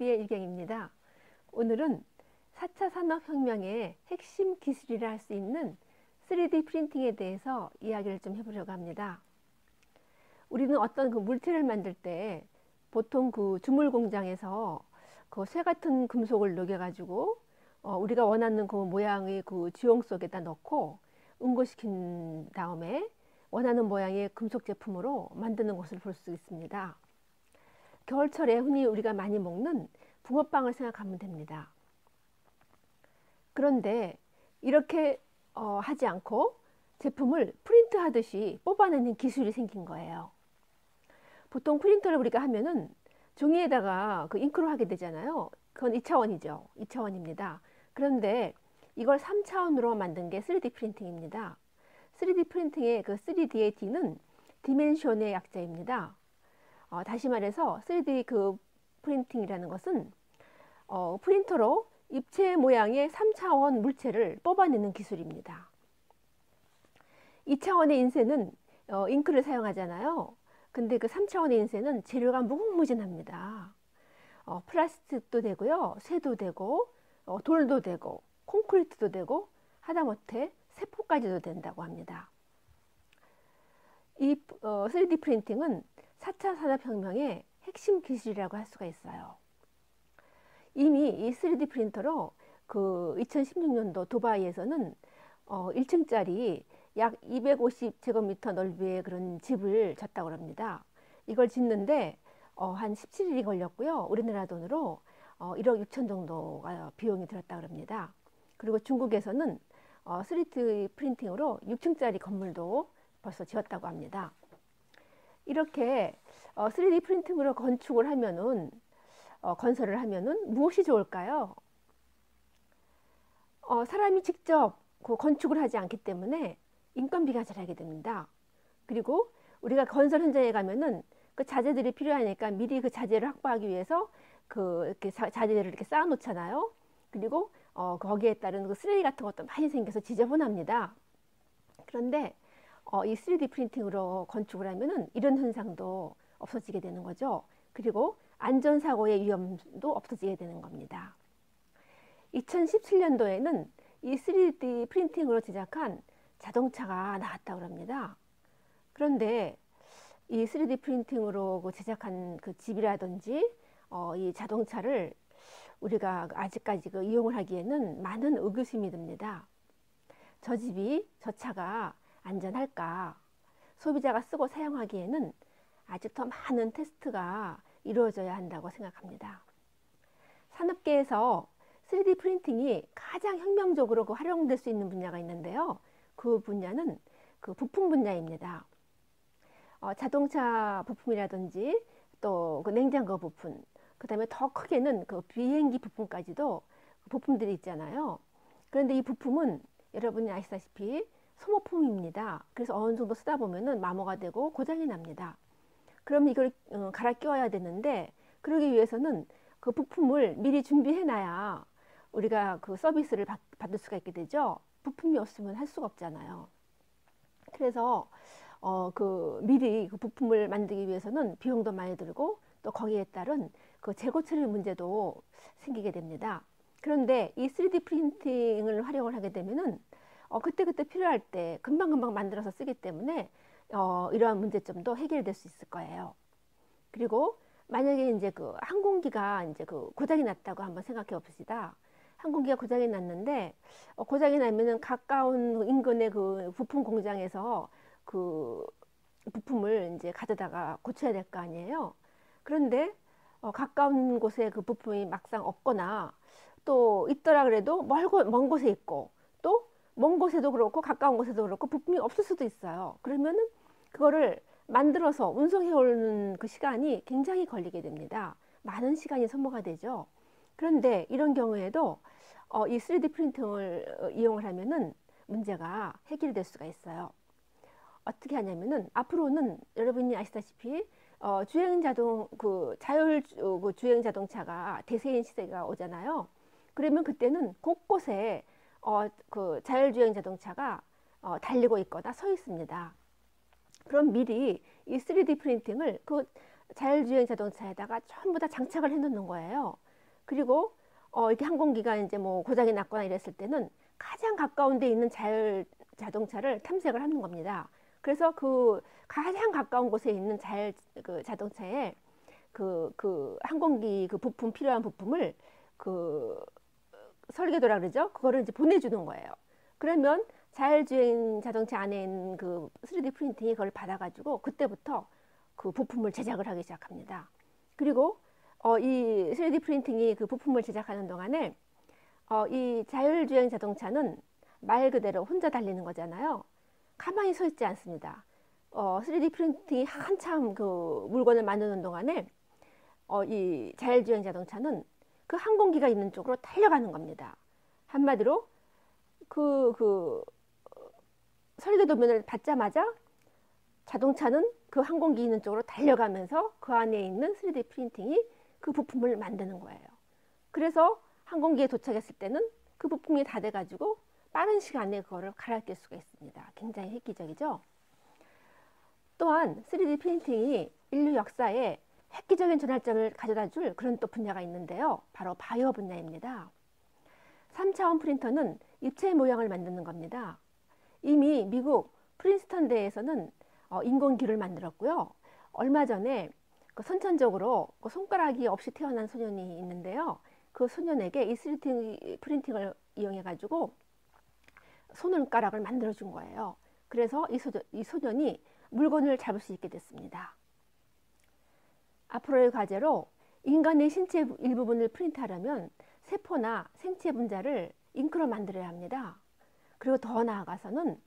TV의 유경입니다. 오늘은 4차 산업혁명의 핵심 기술이라 할 수 있는 3D 프린팅에 대해서 이야기를 좀 해보려고 합니다. 우리는 어떤 그 물체를 만들 때 보통 그 주물 공장에서 그 쇠 같은 금속을 녹여가지고 우리가 원하는 그 모양의 그 지용 속에다 넣고 응고시킨 다음에 원하는 모양의 금속 제품으로 만드는 것을 볼 수 있습니다. 겨울철에 흔히 우리가 많이 먹는 붕어빵을 생각하면 됩니다. 그런데 이렇게 하지 않고 제품을 프린트 하듯이 뽑아내는 기술이 생긴 거예요. 보통 프린터를 우리가 하면은 종이에다가 그 잉크로 하게 되잖아요. 그건 2차원이죠. 2차원입니다. 그런데 이걸 3차원으로 만든 게 3D 프린팅입니다. 3D 프린팅의 그 3D의 D는 디멘션의 약자입니다. 다시 말해서 3D 그 프린팅이라는 것은 프린터로 입체 모양의 3차원 물체를 뽑아내는 기술입니다. 2차원의 인쇄는 잉크를 사용하잖아요. 근데 그 3차원의 인쇄는 재료가 무궁무진합니다. 플라스틱도 되고요, 쇠도 되고, 돌도 되고, 콘크리트도 되고, 하다못해 세포까지도 된다고 합니다. 이 3D 프린팅은 4차 산업혁명의 핵심 기술이라고 할 수가 있어요. 이미 이 3D 프린터로 그 2016년도 두바이에서는 1층짜리 약 250제곱미터 넓이의 그런 집을 졌다고 합니다. 이걸 짓는데 한 17일이 걸렸고요. 우리나라 돈으로 1억 6천 정도가 비용이 들었다고 합니다. 그리고 중국에서는 3D 프린팅으로 6층짜리 건물도 벌써 지었다고 합니다. 이렇게 3D 프린팅으로 건축을 하면은 건설을 하면은 무엇이 좋을까요? 사람이 직접 그 건축을 하지 않기 때문에 인건비가 절약이 됩니다. 그리고 우리가 건설 현장에 가면은 그 자재들이 필요하니까 미리 그 자재를 확보하기 위해서 그 이렇게 자재들을 이렇게 쌓아 놓잖아요. 그리고 거기에 따른 그 쓰레기 같은 것도 많이 생겨서 지저분합니다. 그런데 이 3D 프린팅으로 건축을 하면은 이런 현상도 없어지게 되는 거죠. 그리고 안전사고의 위험도 없어지게 되는 겁니다. 2017년도에는 이 3D 프린팅으로 제작한 자동차가 나왔다고 합니다. 그런데 이 3D 프린팅으로 제작한 그 집이라든지 이 자동차를 우리가 아직까지 그 이용을 하기에는 많은 의구심이 듭니다. 저 집이, 저 차가 안전할까? 소비자가 쓰고 사용하기에는 아직 더 많은 테스트가 이루어져야 한다고 생각합니다. 산업계에서 3D 프린팅이 가장 혁명적으로 활용될 수 있는 분야가 있는데요. 그 분야는 그 부품 분야입니다. 자동차 부품이라든지 또 그 냉장고 부품, 그 다음에 더 크게는 그 비행기 부품까지도 부품들이 있잖아요. 그런데 이 부품은 여러분이 아시다시피 소모품입니다. 그래서 어느 정도 쓰다 보면은 마모가 되고 고장이 납니다. 그럼 이걸 갈아 끼워야 되는데 그러기 위해서는 그 부품을 미리 준비해 놔야 우리가 그 서비스를 받을 수가 있게 되죠. 부품이 없으면 할 수가 없잖아요. 그래서 그 미리 그 부품을 만들기 위해서는 비용도 많이 들고 또 거기에 따른 그 재고 처리 문제도 생기게 됩니다. 그런데 이 3D 프린팅을 활용을 하게 되면은 그때그때 필요할 때 금방금방 만들어서 쓰기 때문에 이러한 문제점도 해결될 수 있을 거예요. 그리고 만약에 이제 그 항공기가 이제 그 고장이 났다고 한번 생각해 봅시다. 항공기가 고장이 났는데 고장이 나면은 가까운 인근의 그 부품 공장에서 그 부품을 이제 가져다가 고쳐야 될 거 아니에요. 그런데 가까운 곳에 그 부품이 막상 없거나 또 있더라 그래도 먼 곳에 있고 또 먼 곳에도 그렇고 가까운 곳에도 그렇고 부품이 없을 수도 있어요. 그러면은 그거를 만들어서 운송해 오는 그 시간이 굉장히 걸리게 됩니다. 많은 시간이 소모가 되죠. 그런데 이런 경우에도 이 3D 프린팅을 이용을 하면은 문제가 해결될 수가 있어요. 어떻게 하냐면은 앞으로는 여러분이 아시다시피 자율 주행 자동차가 대세인 시대가 오잖아요. 그러면 그때는 곳곳에 그 자율주행 자동차가 달리고 있거나 서 있습니다. 그럼 미리 이 3D 프린팅을 그 자율주행 자동차에다가 전부 다 장착을 해 놓는 거예요. 그리고 이렇게 항공기가 이제 뭐 고장이 났거나 이랬을 때는 가장 가까운 데 있는 자동차를 탐색을 하는 겁니다. 그래서 그 가장 가까운 곳에 있는 그 자동차에 그 항공기 그 부품 필요한 부품을 그 설계도라 그러죠. 그거를 이제 보내주는 거예요. 그러면 자율주행 자동차 안에 있는 그 3D 프린팅이 그걸 받아가지고 그때부터 그 부품을 제작을 하기 시작합니다. 그리고 이 3D 프린팅이 그 부품을 제작하는 동안에 이 자율주행 자동차는 말 그대로 혼자 달리는 거잖아요. 가만히 서 있지 않습니다. 3D 프린팅이 한참 그 물건을 만드는 동안에 이 자율주행 자동차는 그 항공기가 있는 쪽으로 달려가는 겁니다. 한마디로 그 설계도면을 받자마자 자동차는 그 항공기 있는 쪽으로 달려가면서 그 안에 있는 3D 프린팅이 그 부품을 만드는 거예요. 그래서 항공기에 도착했을 때는 그 부품이 다 돼가지고 빠른 시간에 그거를 갈아낄 수가 있습니다. 굉장히 획기적이죠. 또한 3D 프린팅이 인류 역사에 획기적인 전환점을 가져다 줄 그런 또 분야가 있는데요. 바로 바이오 분야입니다. 3차원 프린터는 입체 모양을 만드는 겁니다. 이미 미국 프린스턴대에서는 인공귀를 만들었고요. 얼마 전에 그 선천적으로 그 손가락이 없이 태어난 소년이 있는데요. 그 소년에게 이 3D 프린팅을 이용해 가지고 손가락을 만들어 준 거예요. 그래서 이 소년이 물건을 잡을 수 있게 됐습니다. 앞으로의 과제로 인간의 신체 일부분을 프린트하려면 세포나 생체 분자를 잉크로 만들어야 합니다. 그리고 더 나아가서는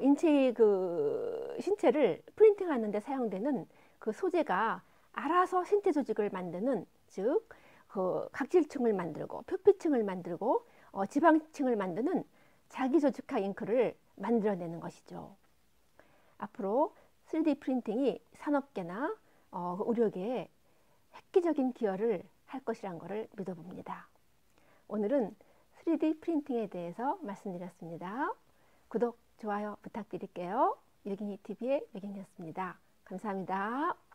인체의 그 신체를 프린팅하는 데 사용되는 그 소재가 알아서 신체 조직을 만드는, 즉 그 각질층을 만들고 표피층을 만들고 지방층을 만드는 자기조직화 잉크를 만들어내는 것이죠. 앞으로 3D 프린팅이 산업계나 의료계에 획기적인 기여를 할 것이란 것을 믿어봅니다. 오늘은 3D 프린팅에 대해서 말씀드렸습니다. 구독, 좋아요 부탁드릴게요. 유경희 TV의 유경이었습니다. 감사합니다.